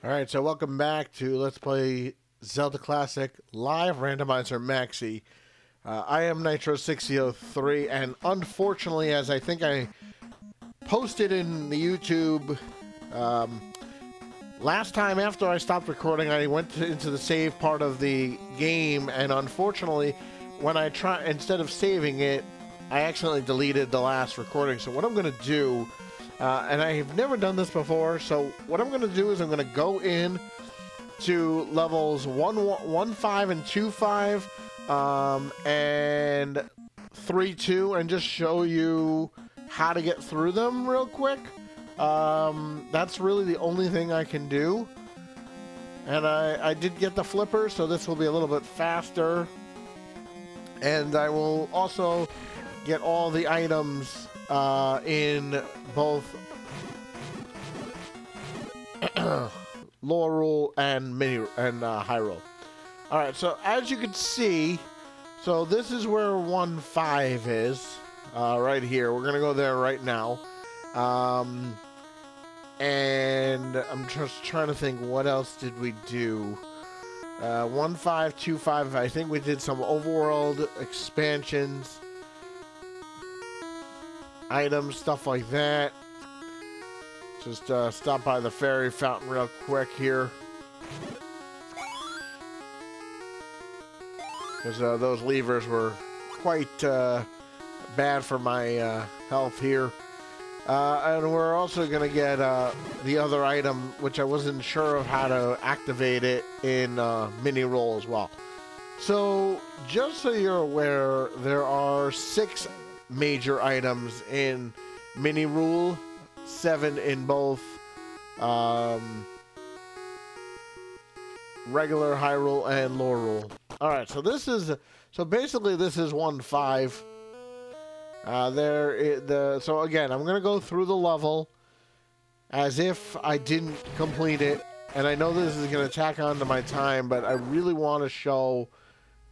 Alright, so welcome back to Let's Play Zelda Classic Live Randomizer Maxi. I am Nitro6003, and unfortunately, as I think I posted in the YouTube last time after I stopped recording, I went into the save part of the game, and unfortunately, when I instead of saving it, I accidentally deleted the last recording. So what I'm going to do, and I've never done this before, so what I'm going to do is I'm going to go in to levels 1.5 and 2.5 and 3.2 and just show you how to get through them real quick. That's really the only thing I can do. And I did get the flipper, so this will be a little bit faster. And I will also get all the items in both lower rule and high rule. All right, so as you can see, so this is where 1.5 is, right here. We're gonna go there right now, and I'm just trying to think what else did we do. 1.5, 2.5. I think we did some overworld expansions. Items, stuff like that. Just stop by the fairy fountain real quick here, because those levers were quite bad for my health here. And we're also going to get the other item, which I wasn't sure of how to activate it in mini roll as well. So just so you're aware, there are 6 major items in mini rule, 7 in both regular high rule and low rule. All right, so this is basically this is 1.5. So again, I'm gonna go through the level as if I didn't complete it, and I know this is gonna tack on to my time, but I really want to show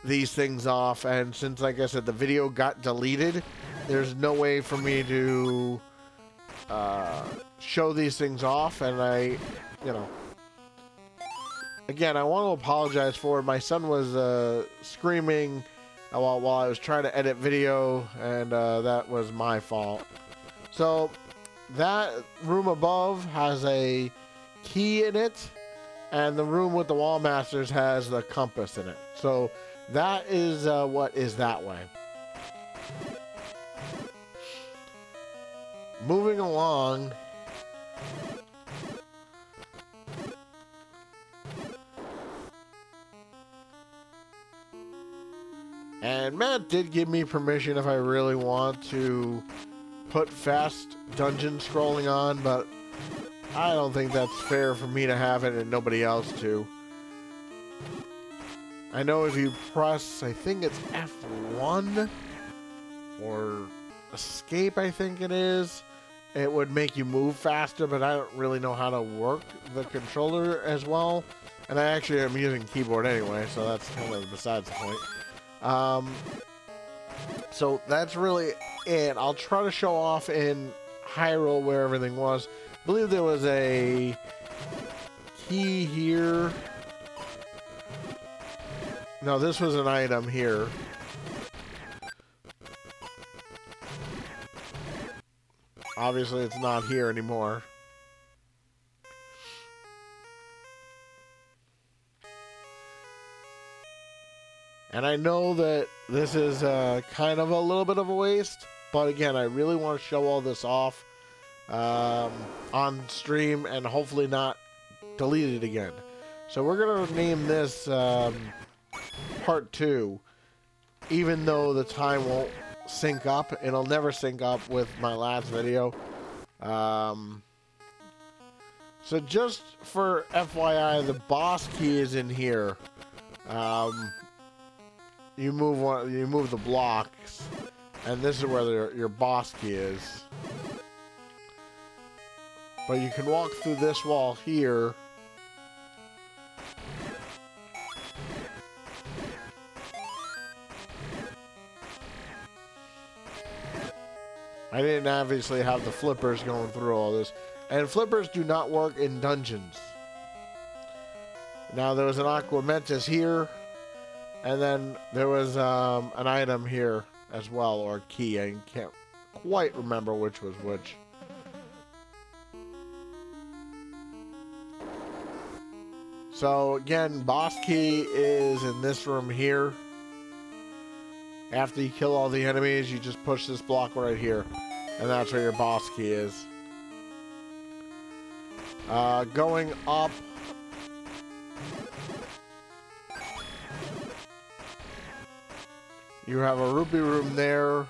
these things off. And since, like I said, the video got deleted, there's no way for me to show these things off. And again, I want to apologize for it. My son was screaming while I was trying to edit video, and that was my fault. So that room above has a key in it, and the room with the wall masters has the compass in it. So that is what is that way. Moving along. And Matt did give me permission if I really want to put fast dungeon scrolling on, but I don't think that's fair for me to have it and nobody else to. I know if you press, I think it's F1 or escape, I think it is, it would make you move faster, but I don't really know how to work the controller as well. And I actually am using keyboard anyway, so that's kind of besides the point. So that's really it. I'll try to show off in Hyrule where everything was. I believe there was a key here. No, this was an item here. Obviously, it's not here anymore. And I know that this is kind of a little bit of a waste, but again, I really want to show all this off on stream and hopefully not delete it again. So we're going to name this Part 2, even though the time won't sync up. It'll never sync up with my last video. So just for FYI, the boss key is in here. You move the blocks, and this is where your boss key is. But you can walk through this wall here. I didn't obviously have the flippers going through all this. And flippers do not work in dungeons. Now there was an Aqua Mentis here, and then there was an item here as well, or a key. I can't quite remember which was which. So again, boss key is in this room here. After you kill all the enemies, you just push this block right here, and that's where your boss key is. Going up, you have a rupee room there.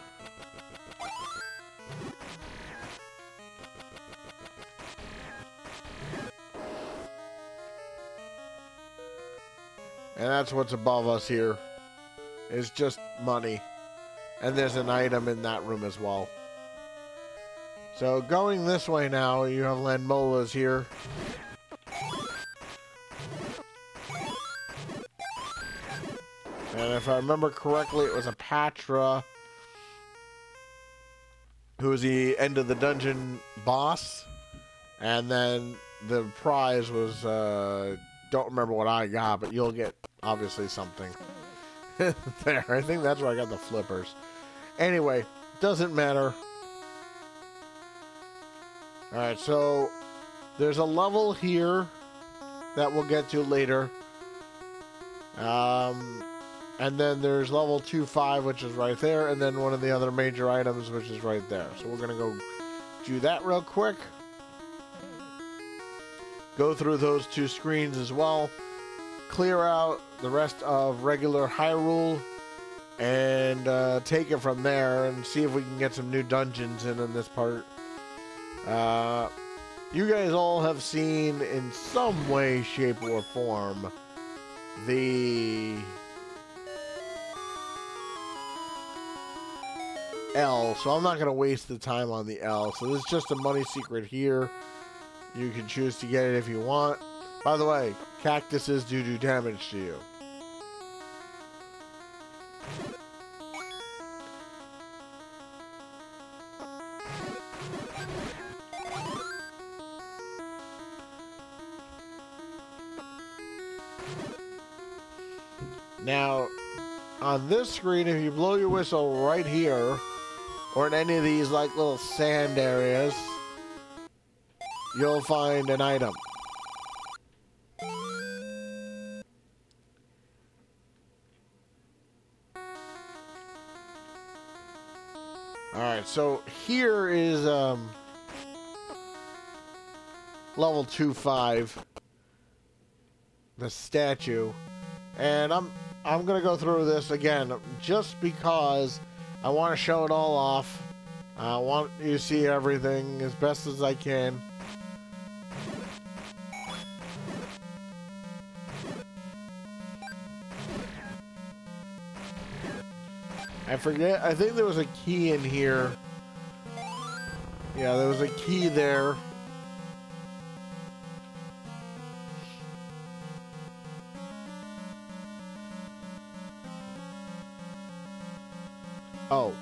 And that's what's above us here. It's just money. And there's an item in that room as well. So going this way now, you have Landmolas here. And if I remember correctly, it was a Patra who was the end of the dungeon boss. And then the prize was, don't remember what I got, but you'll get obviously something. There, I think that's where I got the flippers. Anyway, doesn't matter. Alright, so there's a level here that we'll get to later. And then there's level 2-5, which is right there, and then one of the other major items, which is right there. So we're going to go do that real quick. Go through those two screens as well. Clear out the rest of regular Hyrule, and take it from there and see if we can get some new dungeons in this part. You guys all have seen in some way, shape, or form the L, so I'm not going to waste the time on the L. So this is just a money secret here. You can choose to get it if you want. By the way, cactuses do damage to you. Now, on this screen, if you blow your whistle right here, or in any of these like little sand areas, you'll find an item. Alright, so here is level 2-5, the statue, and I'm gonna go through this again just because I want to show it all off. I want you to see everything as best as I can. I forget, I think there was a key in here. Yeah, there was a key there. Oh.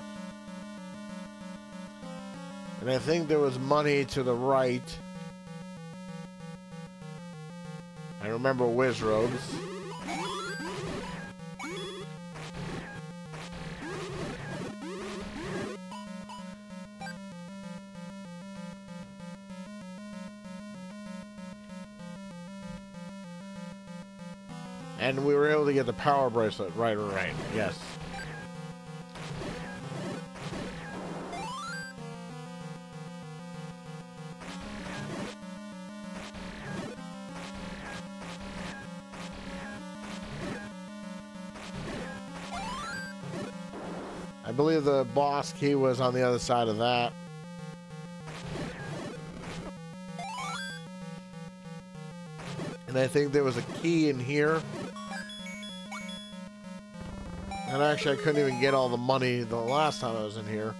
And I think there was money to the right. I remember Wizrobes. And we were able to get the power bracelet. Right, yes. I believe the boss key was on the other side of that. And I think there was a key in here. And actually, I couldn't even get all the money the last time I was in here.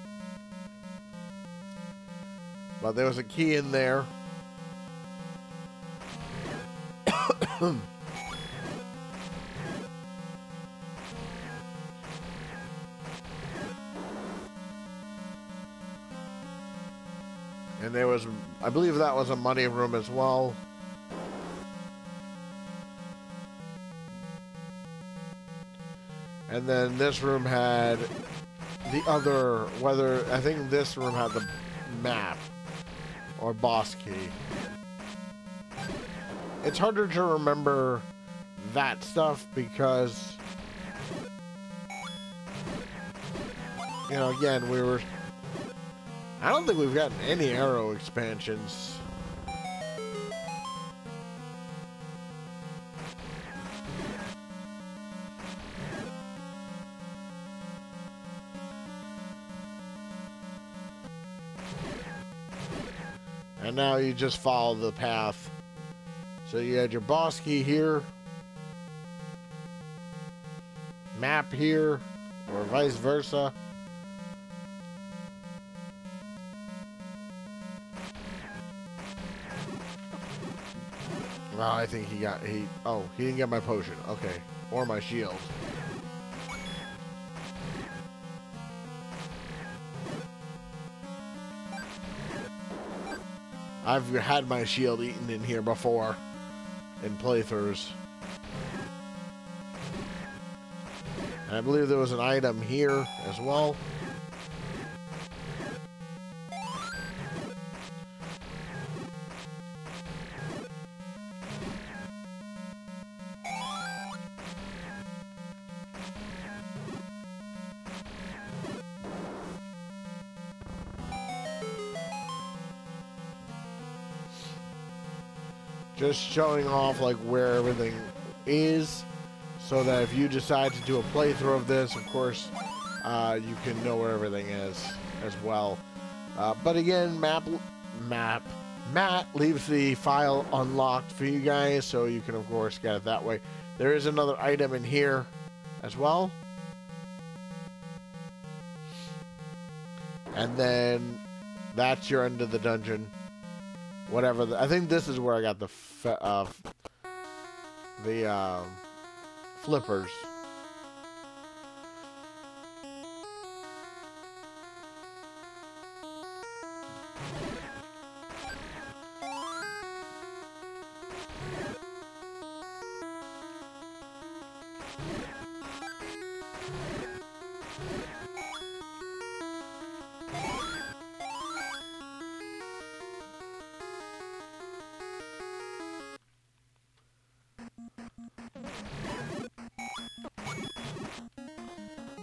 But there was a key in there. And there was, I believe that was a money room as well. And then this room had the other, I think this room had the map or boss key. It's harder to remember that stuff because, you know, again, I don't think we've gotten any arrow expansions. And now you just follow the path. So you had your boss key here, map here, or vice versa. Well, I think he didn't get my potion. Okay. Or my shield. I've had my shield eaten in here before in playthroughs. And I believe there was an item here as well. Just showing off like where everything is, so that if you decide to do a playthrough of this, of course, you can know where everything is as well. But again, Matt leaves the file unlocked for you guys, so you can of course get it that way. There is another item in here as well, and then that's your end of the dungeon. Whatever. I think this is where I got the flippers.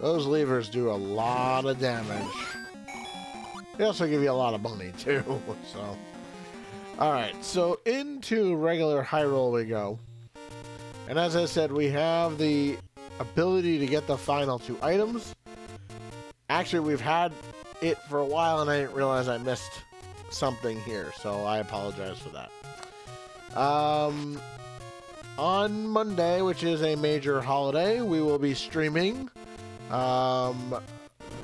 Those levers do a lot of damage. They also give you a lot of money, too. So, alright, so into regular high roll we go. And as I said, we have the ability to get the final 2 items. Actually, we've had it for a while, and I didn't realize I missed something here. So, I apologize for that. On Monday, which is a major holiday, we will be streaming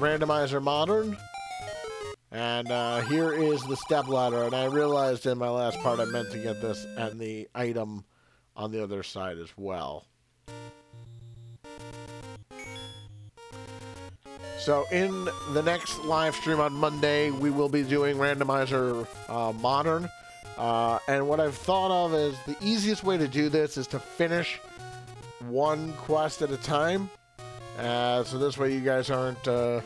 Randomizer Modern, and here is the stepladder, and I realized in my last part I meant to get this and the item on the other side as well. So in the next live stream on Monday, we will be doing Randomizer Modern, and what I've thought of is the easiest way to do this is to finish one quest at a time. So this way you guys aren't, and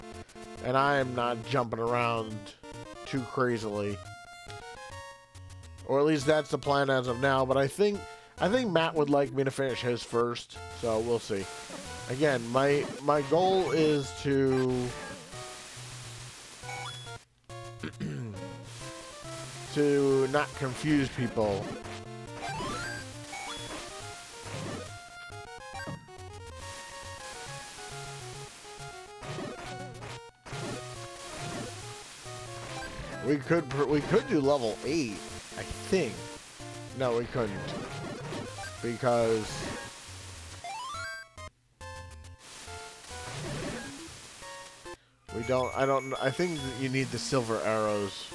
I am not jumping around too crazily. Or at least that's the plan as of now, but I think Matt would like me to finish his first, so we'll see. Again, my goal is to to not confuse people. We could do level 8, I think. No, we couldn't, because we don't. I think you need the silver arrows.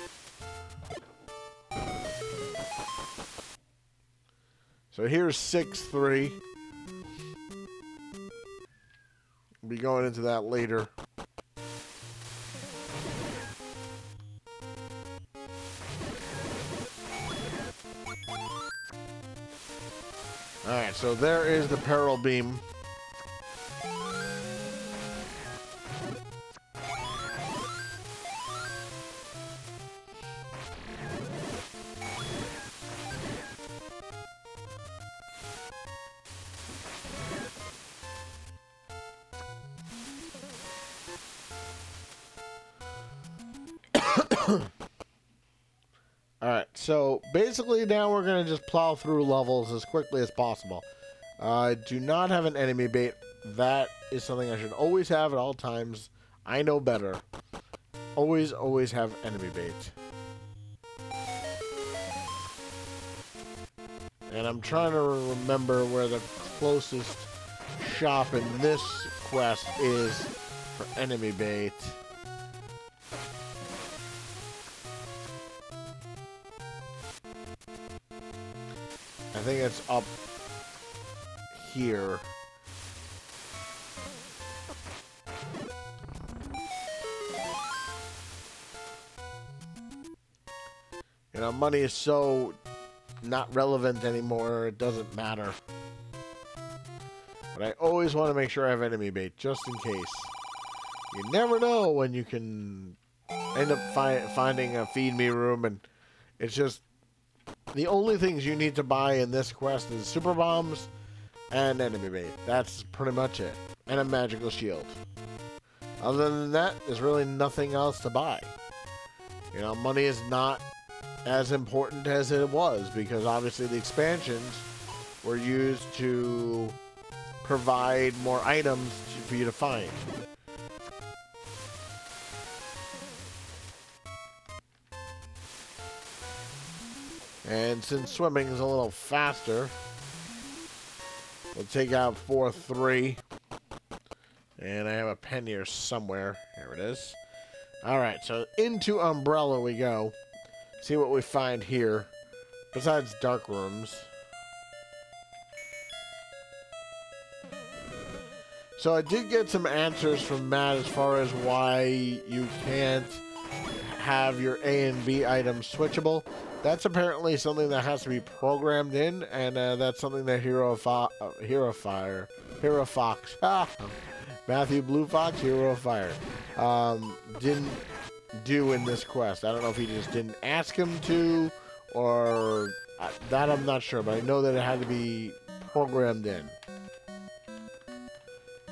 So here's 6-3. We'll be going into that later. Alright, so there is the peril beam. Alright, so basically now we're going to just plow through levels as quickly as possible. I do not have an enemy bait. That is something I should always have at all times. I know better. Always, always have enemy bait. And I'm trying to remember where the closest shop in this quest is for enemy bait. I think it's up here. You know, money is so not relevant anymore, it doesn't matter. But I always want to make sure I have enemy bait, just in case. You never know when you can end up finding a feed me room, and it's just the only things you need to buy in this quest is super bombs and enemy bait. That's pretty much it. And a magical shield. Other than that, there's really nothing else to buy. You know, money is not as important as it was, because obviously the expansions were used to provide more items for you to find. And since swimming is a little faster, we'll take out 4-3. And I have a pen here somewhere. Here it is. Alright, so into Umbrella we go. See what we find here, besides dark rooms. So I did get some answers from Matt as far as why you can't have your A and B items switchable. That's apparently something that has to be programmed in, and that's something that Hero Fox, Matthew Blue Fox, Hero of Fire, didn't do in this quest. I don't know if he just didn't ask him to, or that I'm not sure, but I know that it had to be programmed in.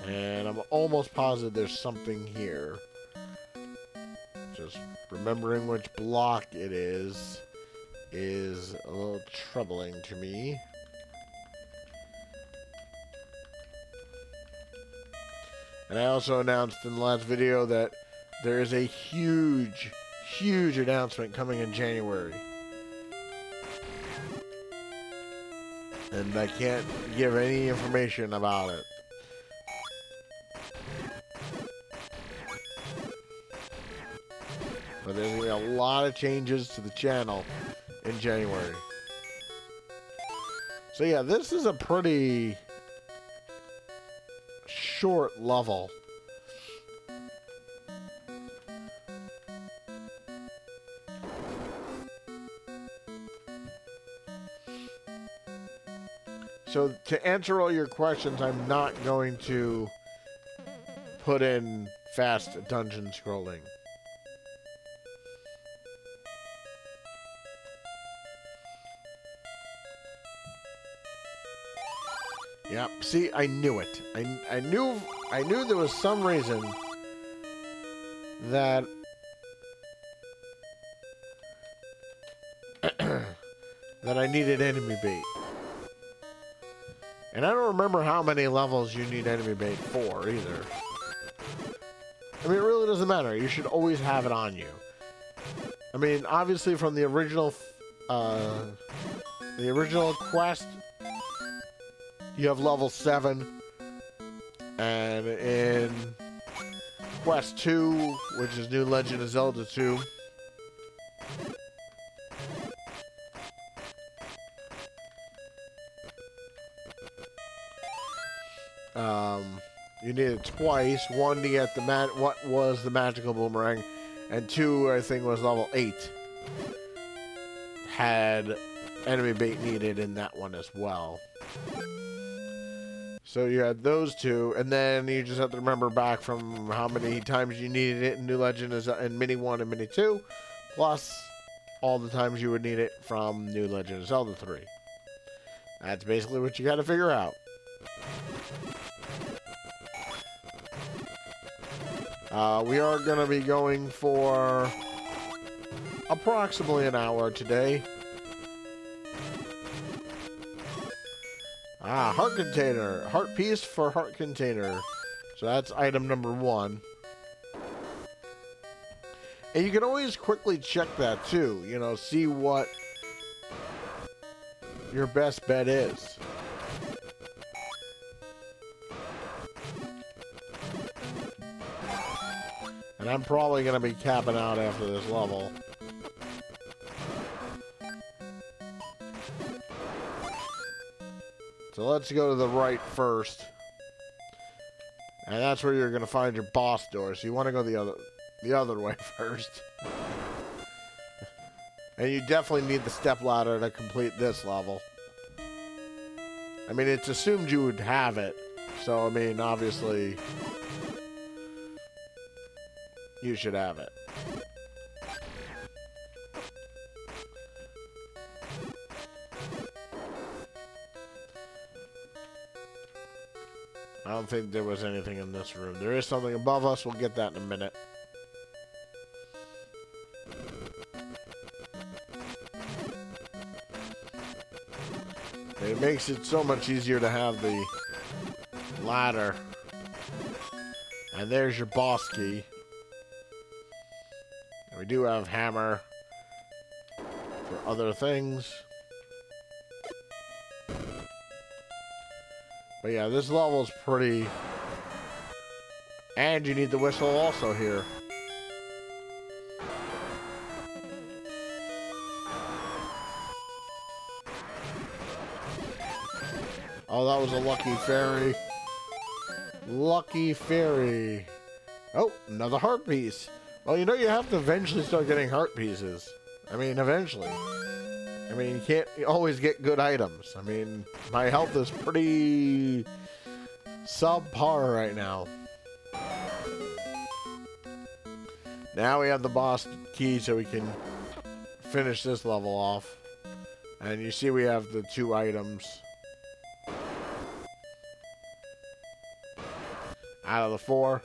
And I'm almost positive there's something here. Just remembering which block it is a little troubling to me. And I also announced in the last video that there is a huge, huge announcement coming in January. And I can't give any information about it. But there's going to be a lot of changes to the channel in January. So yeah, this is a pretty short level. So to answer all your questions, I'm not going to put in fast dungeon scrolling. Yep, see, I knew it. I knew there was some reason that that I needed enemy bait. And I don't remember how many levels you need enemy bait for either. I mean, it really doesn't matter. You should always have it on you. I mean, obviously from the original quest, you have level 7, and in Quest 2, which is New Legend of Zelda 2, you need it twice. 1 to get the what was the magical boomerang, and 2, I think, was level 8. Had enemy bait needed in that one as well. So you had those 2, and then you just have to remember back from how many times you needed it in New Legend in Mini 1 and Mini 2, plus all the times you would need it from New Legend of Zelda 3. That's basically what you got to figure out. We are going to be going for approximately an hour today. Ah, heart container. Heart piece for heart container. So that's item number 1. And you can always quickly check that too. You know, see what your best bet is. And I'm probably going to be capping out after this level. So let's go to the right first. And that's where you're going to find your boss door. So you want to go the other way first. And you definitely need the stepladder to complete this level. I mean, it's assumed you would have it. So, I mean, obviously, you should have it. I don't think there was anything in this room. There is something above us. We'll get that in a minute. It makes it so much easier to have the ladder. And there's your boss key. And we do have hammer for other things. But yeah, this level is pretty... And you need the whistle also here. Oh, that was a lucky fairy. Lucky fairy. Oh, another heart piece. Well, you know you have to eventually start getting heart pieces. I mean, eventually. I mean, you can't always get good items. I mean, my health is pretty subpar right now. Now we have the boss key so we can finish this level off. And you see we have the 2 items. Out of the 4.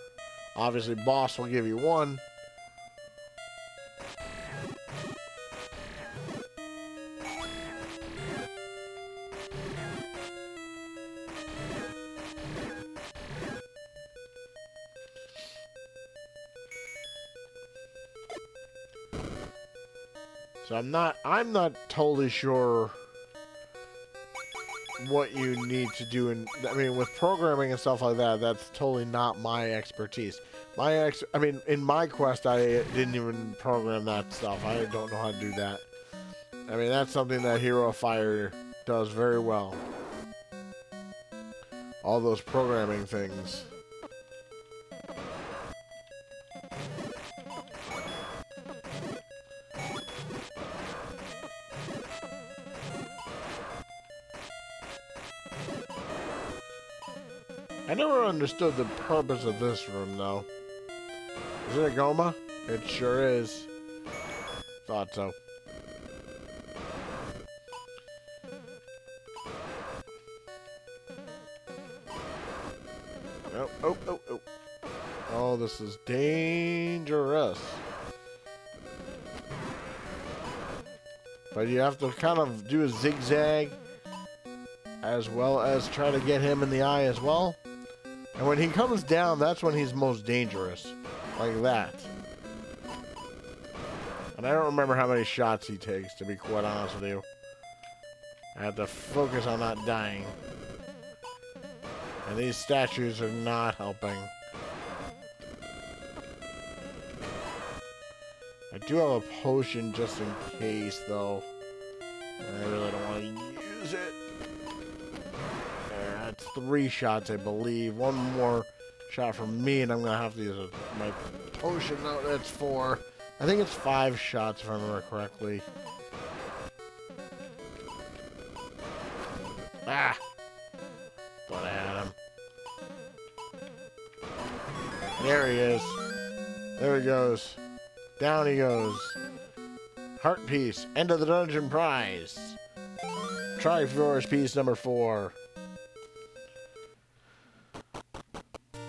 Obviously, boss will give you 1. So I'm not totally sure what you need to do I mean, with programming and stuff like that, that's totally not my expertise. I mean, in my quest, I didn't even program that stuff. I don't know how to do that. I mean, that's something that Hero of Fire does very well. All those programming things. I never understood the purpose of this room, though. Is it a Goma? It sure is. Thought so. Oh, oh, oh, oh. Oh, this is dangerous. But you have to kind of do a zigzag, as well as try to get him in the eye as well. And when he comes down, that's when he's most dangerous. Like that. And I don't remember how many shots he takes, to be quite honest with you. I have to focus on not dying. And these statues are not helping. I do have a potion just in case, though. I really don't want to use it. That's 3 shots, I believe. 1 more shot from me, and I'm going to have to use my potion. No, that's 4. I think it's 5 shots, if I remember correctly. Ah! Thought I had him. There he is. There he goes. Down he goes. Heart piece. End of the dungeon prize. Triforce piece number 4.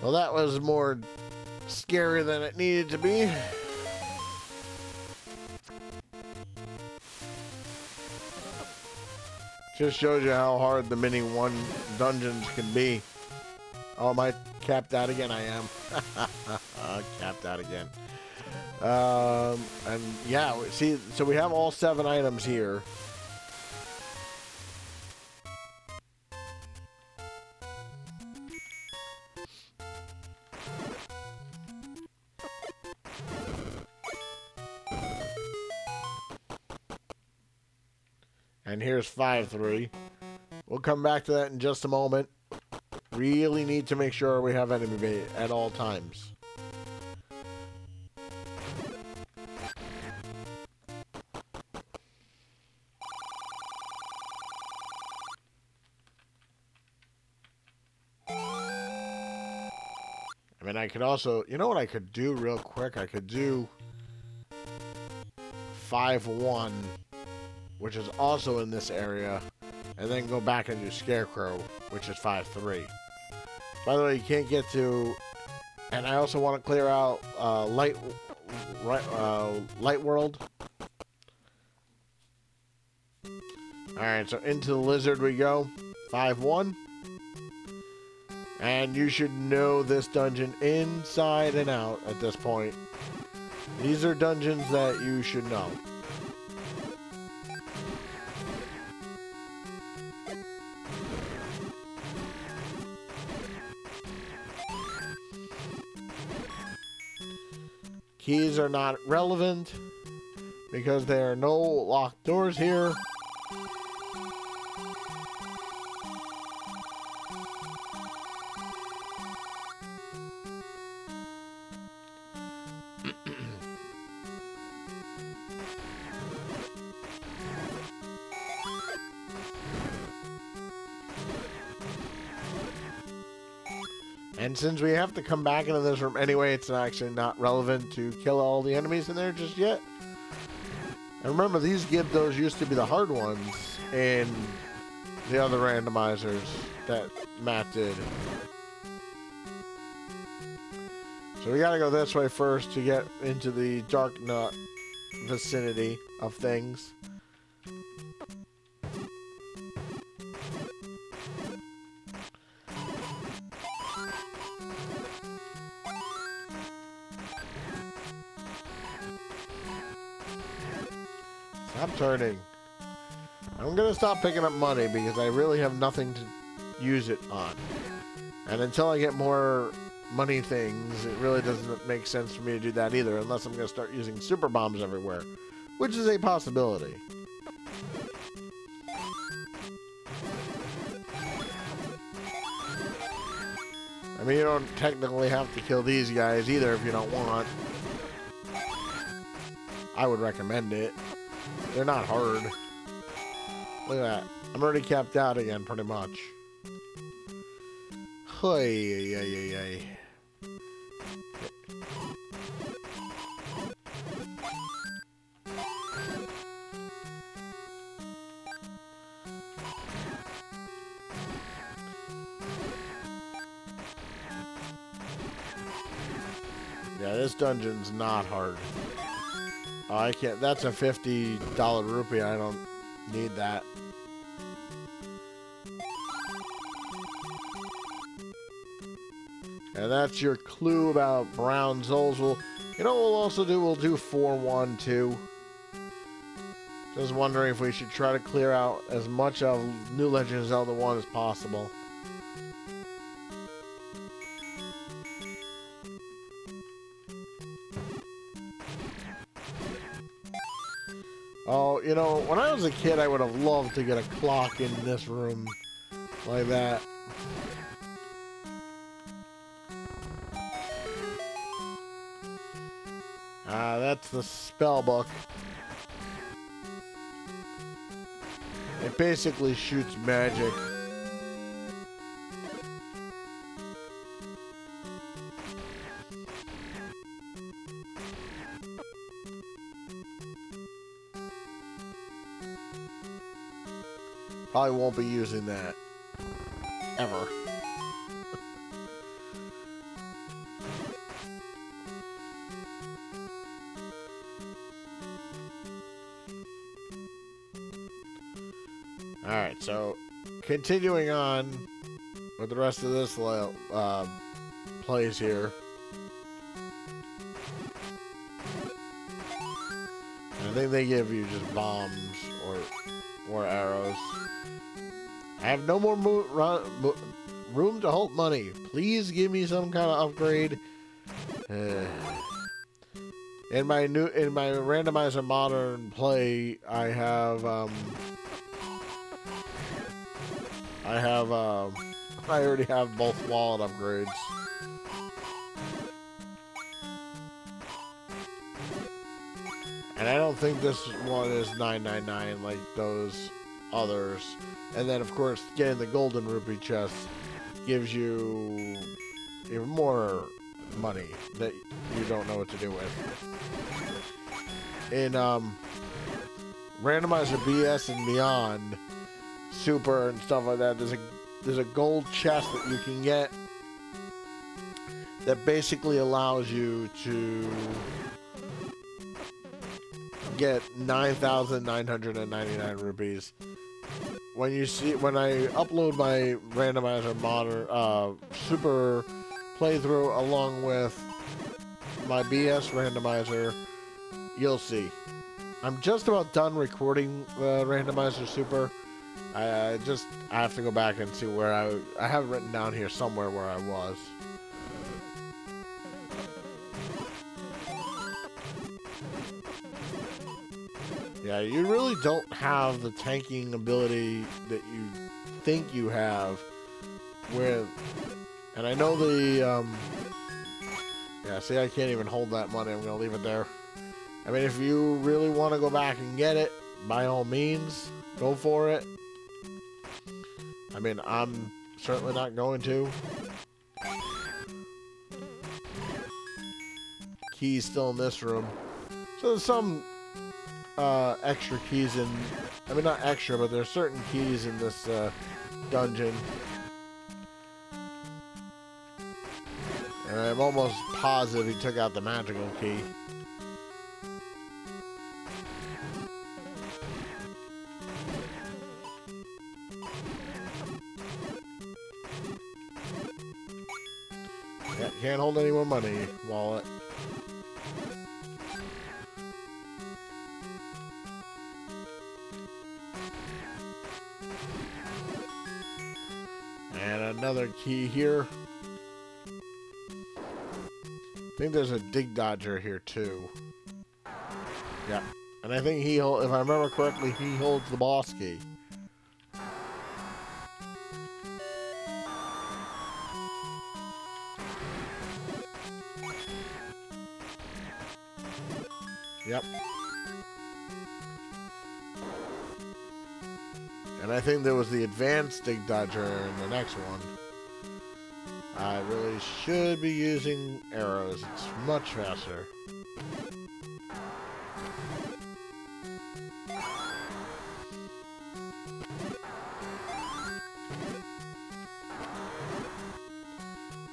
Well, that was more scary than it needed to be. Just shows you how hard the mini one dungeons can be. Oh, am I capped out again? I am. Capped out again. And yeah, see, so we have all 7 items here. And here's 5-3. We'll come back to that in just a moment. Really need to make sure we have enemy bait at all times. I mean, I could also, you know what I could do real quick? I could do 5-1, which is also in this area, and then go back and do Scarecrow, which is 5-3. By the way, you can't get to, and I also want to clear out Light World. Alright, so into the Lizard we go. 5-1. And you should know this dungeon inside and out at this point. These are dungeons that you should know. Keys are not relevant because there are no locked doors here. And since we have to come back into this room anyway, it's actually not relevant to kill all the enemies in there just yet. And remember, these Gibdos used to be the hard ones in the other randomizers that Matt did. So we gotta go this way first to get into the Dark Nut vicinity of things. Stop turning. I'm gonna stop picking up money because I really have nothing to use it on. And until I get more money things, it really doesn't make sense for me to do that either, unless I'm gonna start using super bombs everywhere, which is a possibility. I mean, you don't technically have to kill these guys either if you don't want. I would recommend it. They're not hard. Look at that. I'm already capped out again, pretty much. Hey. Yeah, this dungeon's not hard. Oh, I can't. That's a $50 rupee. I don't need that. And that's your clue about brown souls. You know what we'll also do? We'll do 4-1 too. Just wondering if we should try to clear out as much of New Legend of Zelda 1 as possible. Oh, you know, when I was a kid, I would have loved to get a clock in this room like that. That's the spell book. It basically shoots magic. Probably won't be using that ever. Alright, so continuing on with the rest of this plays here. I think they give you just bombs or arrows. I have no more room to hold money. Please give me some kind of upgrade. In my randomizer modern play, I already have both wallet upgrades. And I don't think this one is $9.99 like those others. And then, of course, getting the golden rupee chest gives you even more money that you don't know what to do with. In Randomizer BS and Beyond, Super and stuff like that, there's a gold chest that you can get that basically allows you to get 9,999 rupees. When I upload my Randomizer modern Super playthrough along with my BS randomizer, you'll see. I'm just about done recording the Randomizer Super. I have to go back and see where I have it written down here somewhere where I was. Yeah, you really don't have the tanking ability that you think you have with, and I know the, yeah, see, I can't even hold that money. I'm going to leave it there. I mean, if you really want to go back and get it, by all means, go for it. I mean, I'm certainly not going to. Keys still in this room. So there's some extra keys in, I mean, not extra, but there's certain keys in this dungeon. And I'm almost positive he took out the magical key. Yeah, can't hold any more money, wallet. And another key here. I think there's a dig dodger here too. Yeah, and I think if I remember correctly, he holds the boss key. Yep. And I think there was the advanced dig dodger in the next one. I really should be using arrows. It's much faster.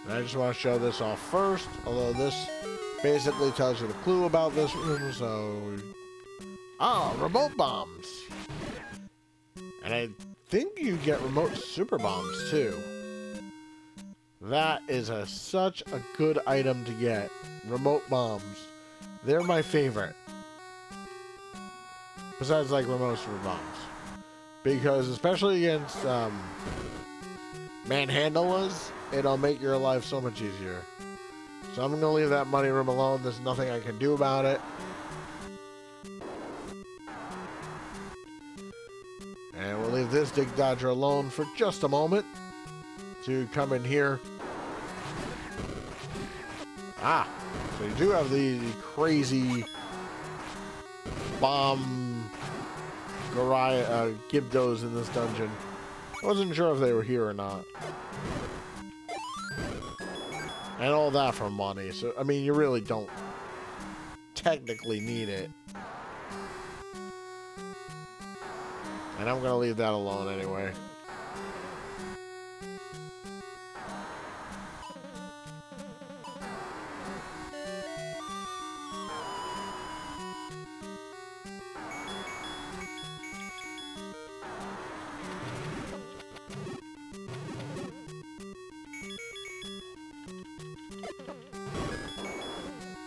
And I just want to show this off first, although this basically tells you the clue about this room, so... Ah, remote bombs! And I think you get remote super bombs, too. That is such a good item to get. Remote bombs. They're my favorite. Besides, like, remote super bombs. Because, especially against, manhandlers, it'll make your life so much easier. So I'm going to leave that money room alone. There's nothing I can do about it. And we'll leave this dig dodger alone for just a moment to come in here. Ah, so you do have the crazy bomb Gibdos in this dungeon. I wasn't sure if they were here or not. And all that for money. So, I mean, you really don't technically need it. And I'm going to leave that alone anyway.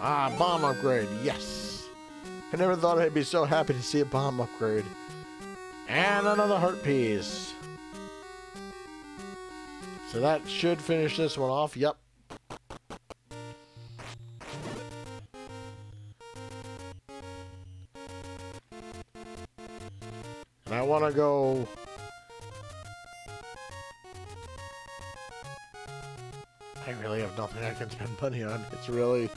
Ah, bomb upgrade. Yes. I never thought I'd be so happy to see a bomb upgrade. And another heart piece. So that should finish this one off. Yep. And I want to go... I really have nothing I can spend money on. It's really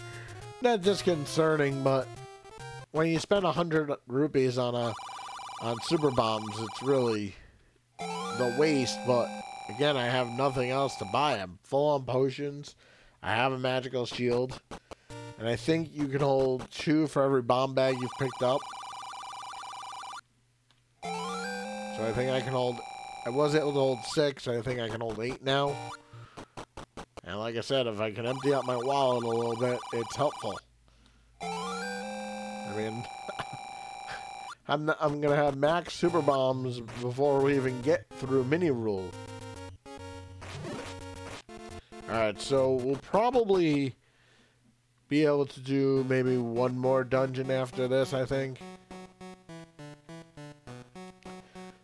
not disconcerting, but when you spend 100 rupees on super bombs, it's really the waste. But again, I have nothing else to buy. I'm full on potions. I have a magical shield, and I think you can hold 2 for every bomb bag you've picked up. So I think I can hold... I was able to hold 6, so I think I can hold 8 now. And like I said, if I can empty out my wallet a little bit, it's helpful. I mean, I'm going to have max super bombs before we even get through mini rule. Alright, so we'll probably be able to do maybe one more dungeon after this, I think.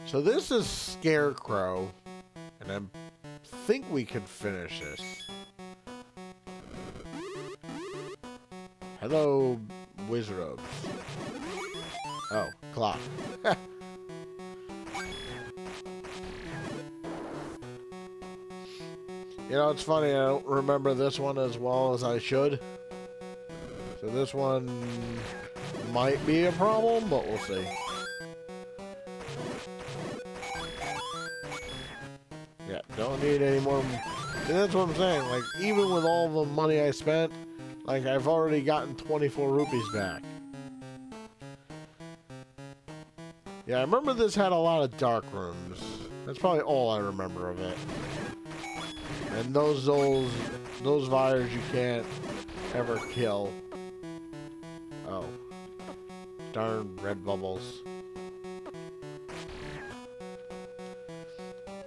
So this is Scarecrow, and I think we can finish this. Hello, Wizards. Oh, clock. You know, it's funny, I don't remember this one as well as I should. So this one might be a problem, but we'll see. Yeah, don't need any more. See, that's what I'm saying. Like, even with all the money I spent, like, I've already gotten 24 rupees back. Yeah, I remember this had a lot of dark rooms. That's probably all I remember of it. And those fires you can't ever kill. Oh. Darn red bubbles.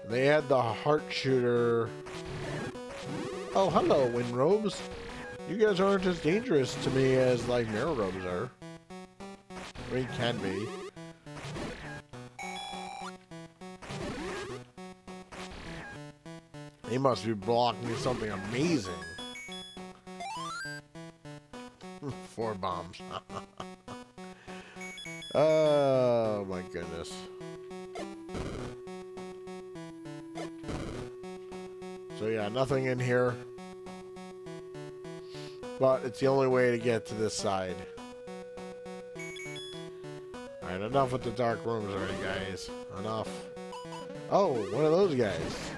They had the heart shooter. Oh, hello, wind robes. You guys aren't as dangerous to me as, like, mirror robes are. I mean, can be. He must be blocking something amazing. 4 bombs. Oh, my goodness. So, yeah, nothing in here. But it's the only way to get to this side. Alright, enough with the dark rooms already, guys. Enough. Oh, one of those guys.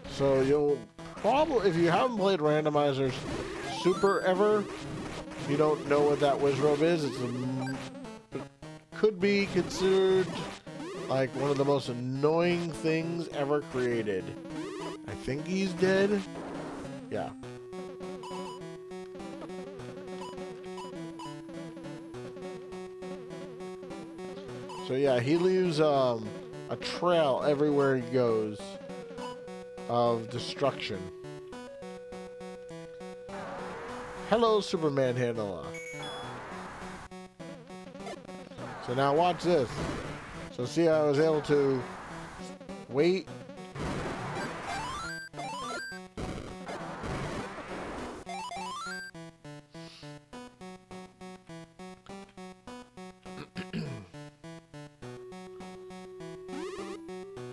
So you'll probably, if you haven't played Randomizer's Super ever, you don't know what that Wizrobe is. It could be considered like one of the most annoying things ever created. I think he's dead. Yeah. So yeah, he leaves a trail everywhere he goes of destruction. Hello, Superman Handler. So now watch this. So see how I was able to wait.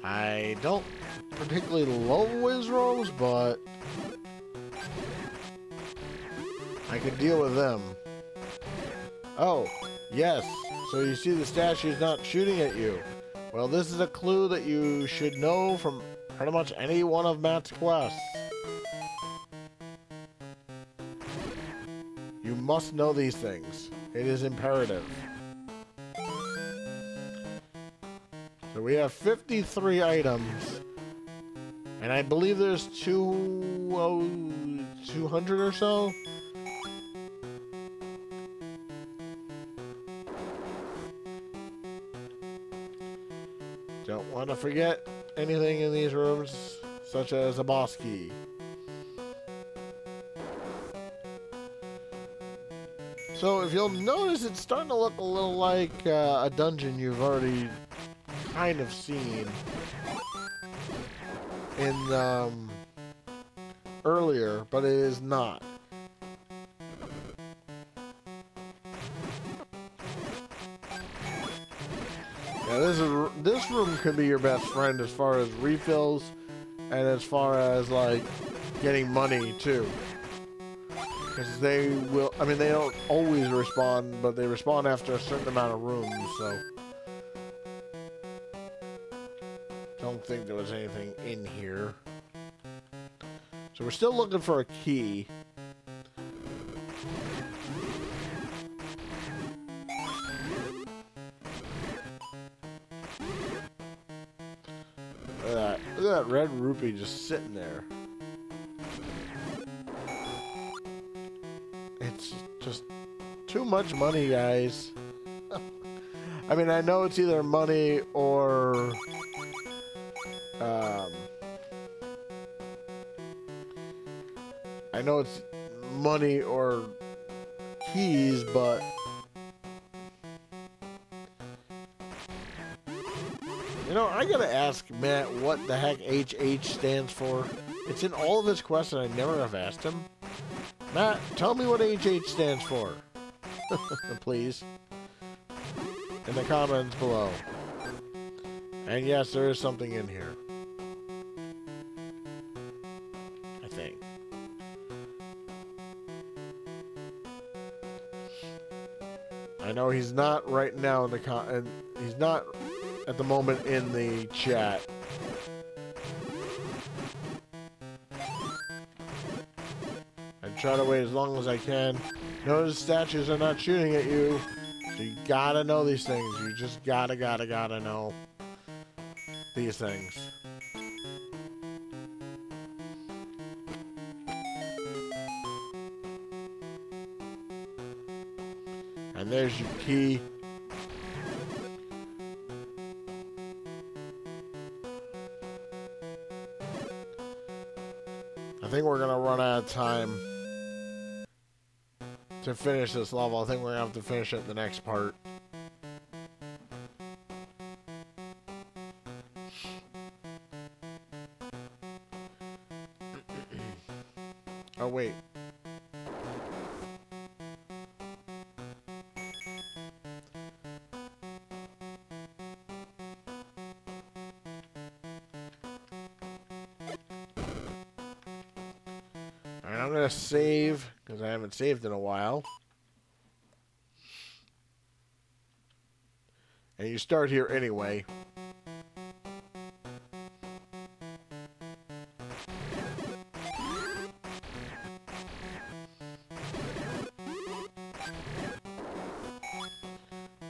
I don't particularly love Wizrobes, but I can deal with them. Oh, yes. So you see the statue's not shooting at you. Well, this is a clue that you should know from pretty much any one of Matt's quests. You must know these things. It is imperative. So we have 53 items. And I believe there's 200 or so. Don't want to forget anything in these rooms, such as a boss key. So if you'll notice, it's starting to look a little like a dungeon you've already kind of seen in earlier, but it is not. Yeah, this room could be your best friend as far as refills and as far as like getting money too. Because they will, I mean, they don't always respond, but they respond after a certain amount of rooms, so. Don't think there was anything in here. So we're still looking for a key. Look at that red rupee just sitting there. It's just too much money, guys. I mean, I know it's either money or I know it's money or keys, but you know, I gotta ask Matt what the heck HH stands for. It's in all of his quests and I never have asked him. Matt, tell me what HH stands for. Please. In the comments below. And yes, there is something in here. I think. I know he's not right now in the he's not at the moment in the chat. I try to wait as long as I can. Notice statues are not shooting at you. So you gotta know these things. You just gotta know these things. And there's your key. I think we're gonna run out of time to finish this level. I think we're gonna have to finish it in the next part. Oh wait. I'm gonna save, because I haven't saved in a while. And you start here anyway.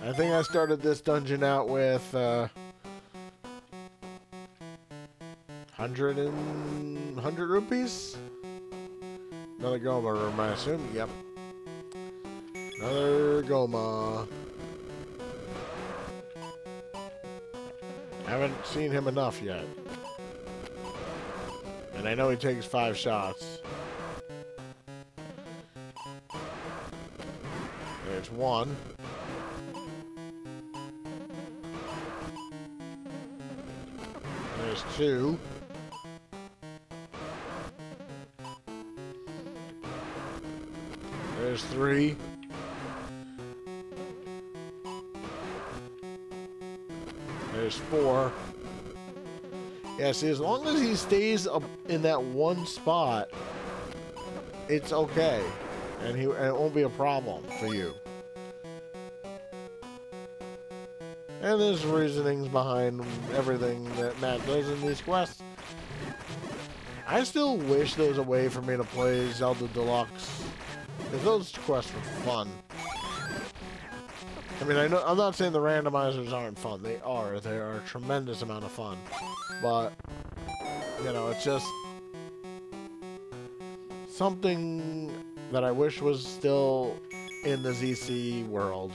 I think I started this dungeon out with 100 rupees? Another Goma room, I assume. Yep. Another Goma. Haven't seen him enough yet. And I know he takes 5 shots. There's 1. There's 2. There's 3. There's 4. Yeah, see, as long as he stays up in that one spot, it's okay. And it won't be a problem for you. And there's reasonings behind everything that Matt does in these quests. I still wish there was a way for me to play Zelda Deluxe. Because those quests were fun. I mean, I'm not saying the randomizers aren't fun. They are. They are a tremendous amount of fun. But, you know, it's just something that I wish was still in the ZC world.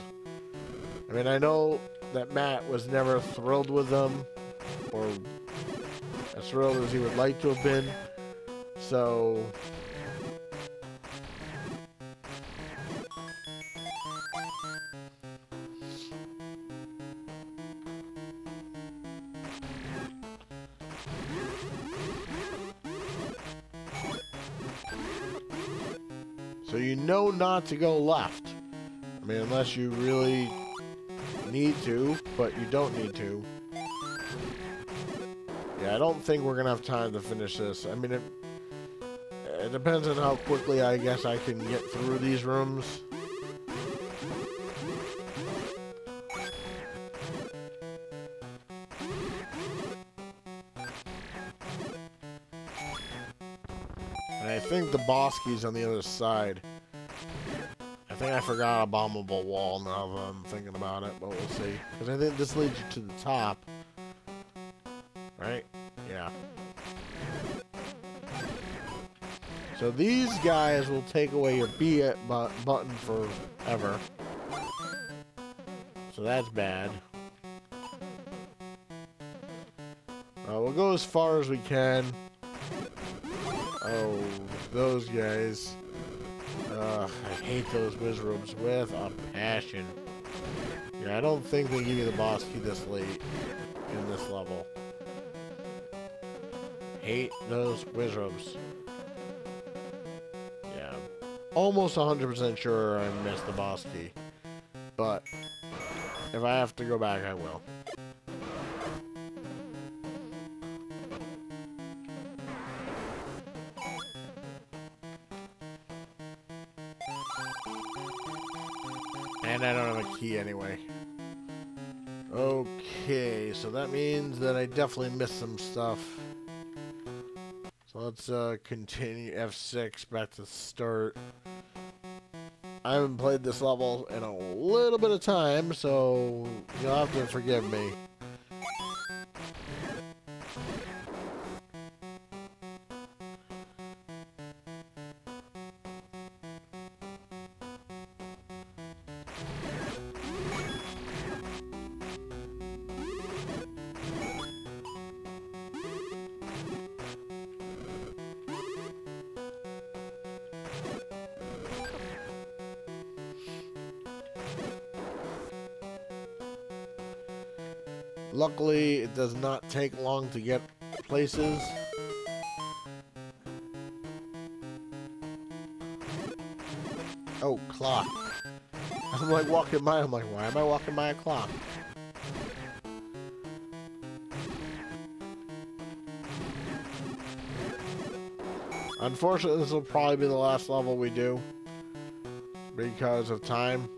I mean, I know that Matt was never thrilled with them, or as thrilled as he would like to have been. So So you know not to go left. I mean, unless you really need to, but you don't need to. Yeah, I don't think we're going to have time to finish this. I mean, it depends on how quickly I guess I can get through these rooms. And I think the boss key's on the other side. I think I forgot a bombable wall now that I'm thinking about it, but we'll see. Because I think this leads you to the top. Right? Yeah. So these guys will take away your B button forever. So that's bad. We'll go as far as we can. Oh, those guys. I hate those wizards with a passion. Yeah, I don't think they give you the boss key this late in this level. Hate those wizards. Yeah, almost 100% sure I missed the boss key. But if I have to go back, I will. And I don't have a key anyway. Okay, so that means that I definitely missed some stuff. So let's continue F6 back to start. I haven't played this level in a little bit of time, so you'll have to forgive me. Luckily, it does not take long to get places. Oh, clock. I'm like walking by, I'm like, why am I walking by a clock? Unfortunately, this will probably be the last level we do because of time.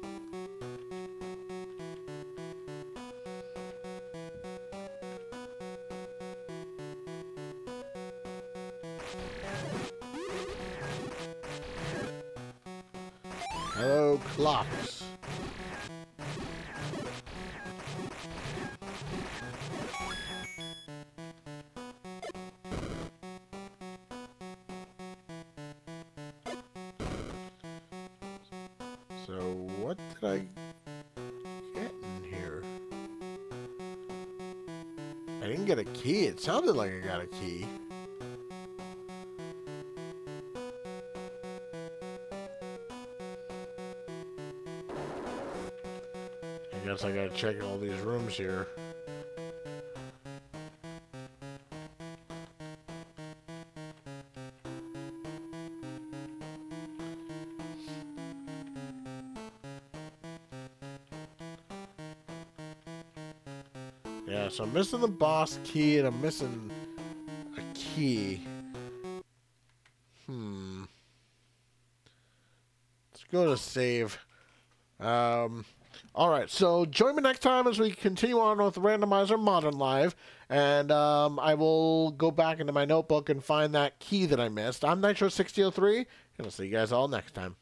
Hello, clocks. So, what did I get in here? I didn't get a key. It sounded like I got a key. I guess I gotta check all these rooms here. Yeah, so I'm missing the boss key and I'm missing a key. Let's go to save. Alright, so join me next time as we continue on with Randomizer Modern Live, and I will go back into my notebook and find that key that I missed. I'm Nitro6003, and I'll see you guys all next time.